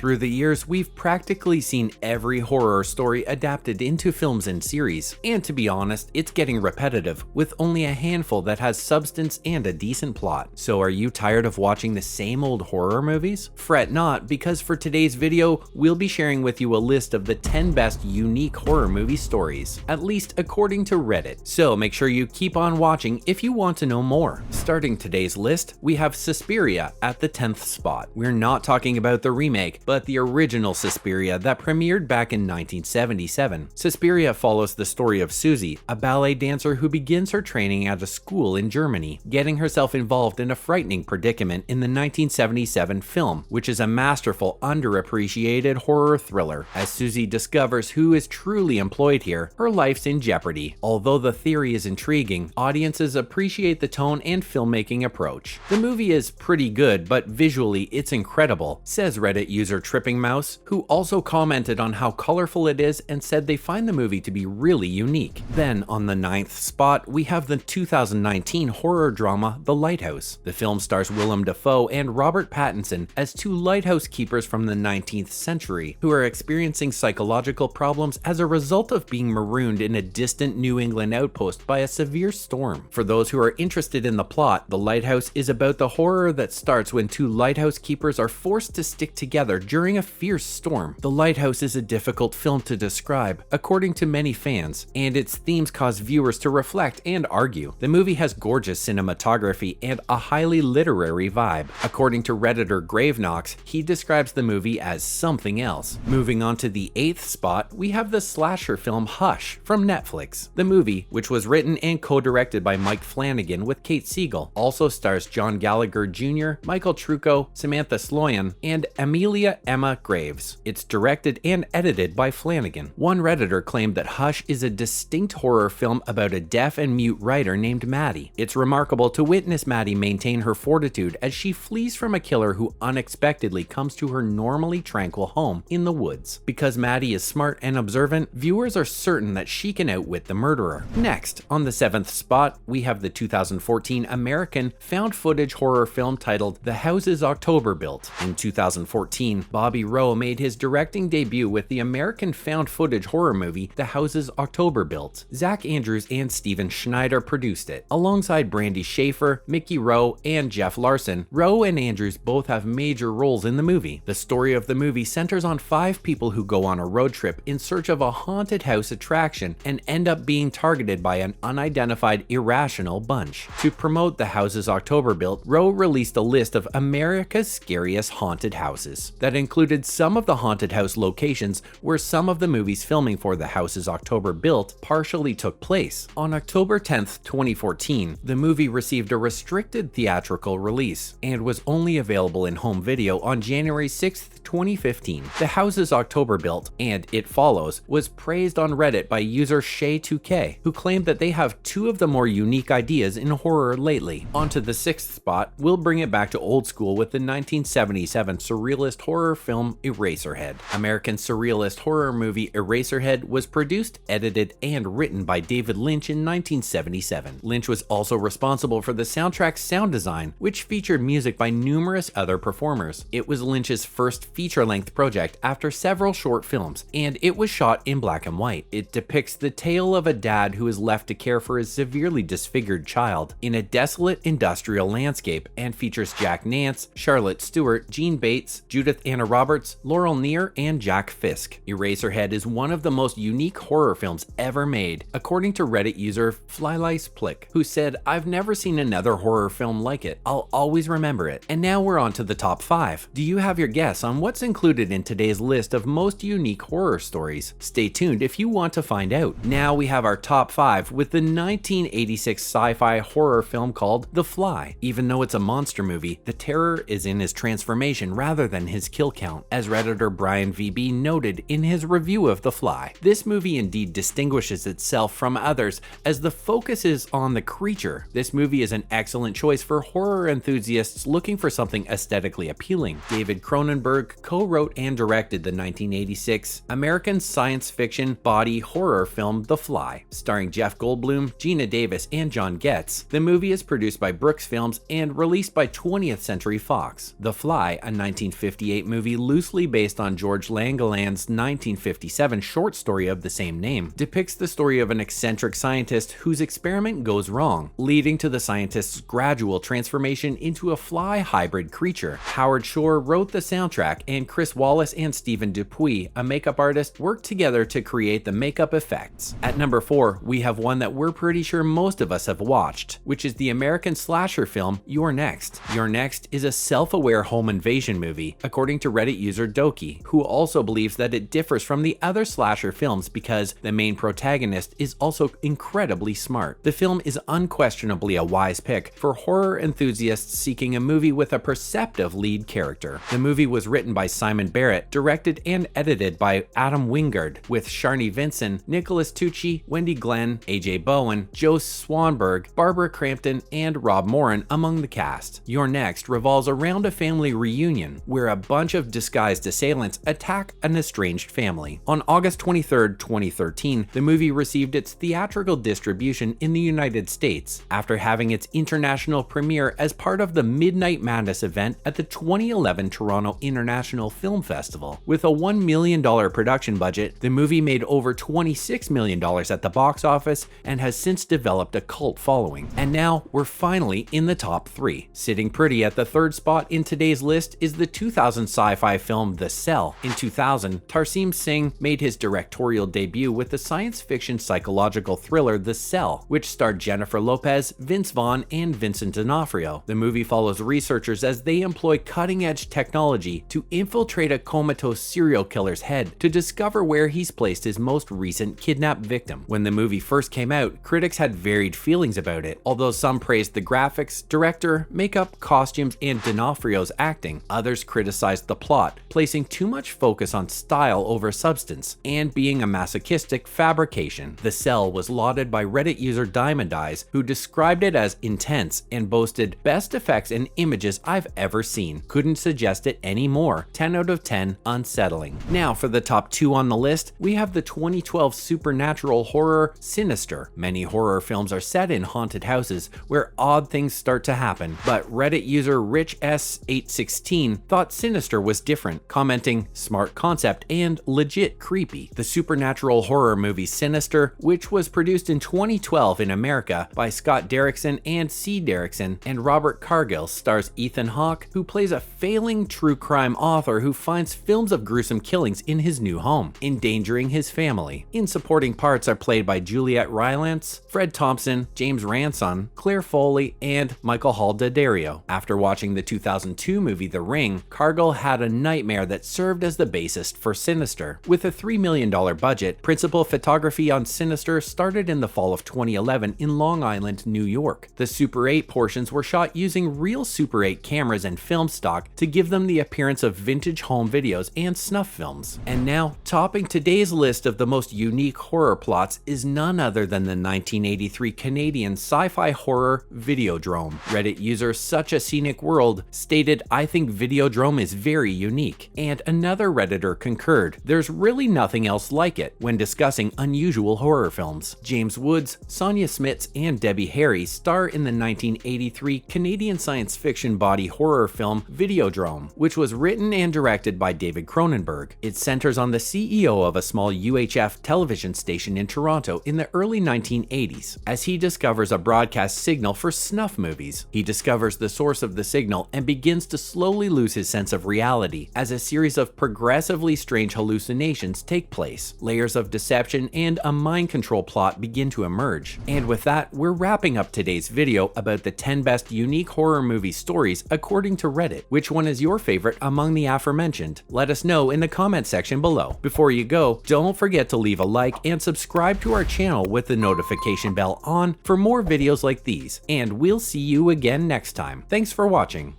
Through the years, we've practically seen every horror story adapted into films and series, and to be honest, it's getting repetitive, with only a handful that has substance and a decent plot. So are you tired of watching the same old horror movies? Fret not, because for today's video, we'll be sharing with you a list of the 10 best unique horror movie stories, at least according to Reddit. So make sure you keep on watching if you want to know more. Starting today's list, we have Suspiria at the 10th spot. We're not talking about the remake, but the original Suspiria that premiered back in 1977. Suspiria follows the story of Susie, a ballet dancer who begins her training at a school in Germany, getting herself involved in a frightening predicament in the 1977 film, which is a masterful, underappreciated horror thriller. As Susie discovers who is truly employed here, her life's in jeopardy. Although the theory is intriguing, audiences appreciate the tone and filmmaking approach. The movie is pretty good, but visually it's incredible, says Reddit user Tripping Mouse, who also commented on how colorful it is and said they find the movie to be really unique. Then on the 9th spot, we have the 2019 horror drama The Lighthouse. The film stars Willem Dafoe and Robert Pattinson as two lighthouse keepers from the 19th century who are experiencing psychological problems as a result of being marooned in a distant New England outpost by a severe storm. For those who are interested in the plot, The Lighthouse is about the horror that starts when two lighthouse keepers are forced to stick together during a fierce storm. The Lighthouse is a difficult film to describe, according to many fans, and its themes cause viewers to reflect and argue. The movie has gorgeous cinematography and a highly literary vibe. According to Redditor Gravenox, he describes the movie as something else. Moving on to the 8th spot, we have the slasher film Hush from Netflix. The movie, which was written and co-directed by Mike Flanagan with Kate Siegel, also stars John Gallagher Jr., Michael Trucco, Samantha Sloyan, and Amelia Emma Graves. It's directed and edited by Flanagan. One Redditor claimed that Hush is a distinct horror film about a deaf and mute writer named Maddie. It's remarkable to witness Maddie maintain her fortitude as she flees from a killer who unexpectedly comes to her normally tranquil home in the woods. Because Maddie is smart and observant, viewers are certain that she can outwit the murderer. Next, on the 7th spot, we have the 2014 American found footage horror film titled The Houses October Built. In 2014, Bobby Rowe made his directing debut with the American found footage horror movie The Houses October Built. Zach Andrews and Steven Schneider produced it. Alongside Brandy Schaefer, Mickey Rowe, and Jeff Larson, Rowe and Andrews both have major roles in the movie. The story of the movie centers on 5 people who go on a road trip in search of a haunted house attraction and end up being targeted by an unidentified irrational bunch. To promote The Houses October Built, Rowe released a list of America's scariest haunted houses that included some of the haunted house locations where some of the movie's filming for The Houses October Built partially took place. On October 10th, 2014, the movie received a restricted theatrical release and was only available in home video on January 6th, 2015. The Houses October Built and It Follows was praised on Reddit by user Shay2K, who claimed that they have two of the more unique ideas in horror lately. Onto the 6th spot, we'll bring it back to old school with the 1977 surrealist horror film Eraserhead. American surrealist horror movie Eraserhead was produced, edited, and written by David Lynch in 1977. Lynch was also responsible for the soundtrack's sound design, which featured music by numerous other performers. It was Lynch's first feature-length project after several short films, and it was shot in black and white. It depicts the tale of a dad who is left to care for his severely disfigured child in a desolate industrial landscape, and features Jack Nance, Charlotte Stewart, Jean Bates, Judith Anna Roberts, Laurel Neer, and Jack Fisk. Eraserhead is one of the most unique horror films ever made, according to Reddit user Flyliceplick, who said, "I've never seen another horror film like it. I'll always remember it." And now we're on to the top 5. Do you have your guess on what's included in today's list of most unique horror stories? Stay tuned if you want to find out. Now we have our top 5 with the 1986 sci-fi horror film called The Fly. Even though it's a monster movie, the terror is in his transformation rather than his kill count, as Redditor Brian VB noted in his review of The Fly. This movie indeed distinguishes itself from others as the focus is on the creature. This movie is an excellent choice for horror enthusiasts looking for something aesthetically appealing. David Cronenberg co-wrote and directed the 1986 American science fiction body horror film The Fly, starring Jeff Goldblum, Gina Davis, and John Getz. The movie is produced by Brooks Films and released by 20th Century Fox. The Fly, a 1958 movie loosely based on George Langeland's 1957 short story of the same name, depicts the story of an eccentric scientist whose experiment goes wrong, leading to the scientist's gradual transformation into a fly hybrid creature. Howard Shore wrote the soundtrack, and Chris Wallace and Stephen Dupuis, a makeup artist, worked together to create the makeup effects. At number 4, we have one that we're pretty sure most of us have watched, which is the American slasher film You're Next. You're Next is a self-aware home invasion movie, according to Reddit user Doki, who also believes that it differs from the other slasher films because the main protagonist is also incredibly smart. The film is unquestionably a wise pick for horror enthusiasts seeking a movie with a perceptive lead character. The movie was written by Simon Barrett, directed and edited by Adam Wingard, with Sharni Vinson, Nicholas Tucci, Wendy Glenn, AJ Bowen, Joe Swanberg, Barbara Crampton, and Rob Moran among the cast. You're Next revolves around a family reunion where a bunch of disguised assailants attack an estranged family. On August 23, 2013, the movie received its theatrical distribution in the United States after having its international premiere as part of the Midnight Madness event at the 2011 Toronto International Film Festival. With a $1 million production budget, the movie made over $26 million at the box office and has since developed a cult following. And now we're finally in the top 3. Sitting pretty at the 3rd spot in today's list is the 2000 sci-fi film The Cell. In 2000, Tarsim Singh made his directorial debut with the science fiction psychological thriller The Cell, which starred Jennifer Lopez, Vince Vaughn, and Vincent D'Onofrio. The movie follows researchers as they employ cutting-edge technology to infiltrate a comatose serial killer's head to discover where he's placed his most recent kidnapped victim. When the movie first came out, critics had varied feelings about it. Although some praised the graphics, director, makeup, costumes, and D'Onofrio's acting, others criticized the plot, placing too much focus on style over substance, and being a masochistic fabrication. The Cell was lauded by Reddit user Diamond Eyes, who described it as intense and boasted best effects and images I've ever seen. Couldn't suggest it anymore. 10 out of 10, unsettling. Now for the top 2 on the list, we have the 2012 supernatural horror Sinister. Many horror films are set in haunted houses where odd things start to happen, but Reddit user RichS816 thought Sinister was different, commenting, "Smart concept and legit creepy." The supernatural horror movie Sinister, which was produced in 2012 in America by Scott Derrickson and C. Derrickson and Robert Cargill, stars Ethan Hawke, who plays a failing true crime author who finds films of gruesome killings in his new home, endangering his family. In supporting parts are played by Juliette Rylance, Fred Thompson, James Ranson, Claire Foley, and Michael Hall Daddario. After watching the 2002 movie The Ring, Cargill had a nightmare that served as the basis for Sinister. With a $3 million budget, principal photography on Sinister started in the fall of 2011 in Long Island, New York. The Super 8 portions were shot using real Super 8 cameras and film stock to give them the appearance of vintage home videos and snuff films. And now, topping today's list of the most unique horror plots is none other than the 1983 Canadian sci-fi horror Videodrome. Reddit user Such a Scenic World stated, "I think Videodrome is very unique," and another Redditor concurred, "There's really nothing else like it," when discussing unusual horror films. James Woods, Sonia Smits, and Debbie Harry star in the 1983 Canadian science fiction body horror film Videodrome, which was written and directed by David Cronenberg. It centers on the CEO of a small UHF television station in Toronto in the early 1980s, as he discovers a broadcast signal for snuff movies. He discovers the source of the signal and begins to slowly lose his sense of reality as a series of progressively strange hallucinations take place. Layers of deception and a mind control plot begin to emerge. And with that, we're wrapping up today's video about the 10 best unique horror movie stories according to Reddit. Which one is your favorite among the aforementioned? Let us know in the comment section below. Before you go, don't forget to leave a like and subscribe to our channel with the notification bell on for more videos like these, and we'll see you again next time. Thanks for watching.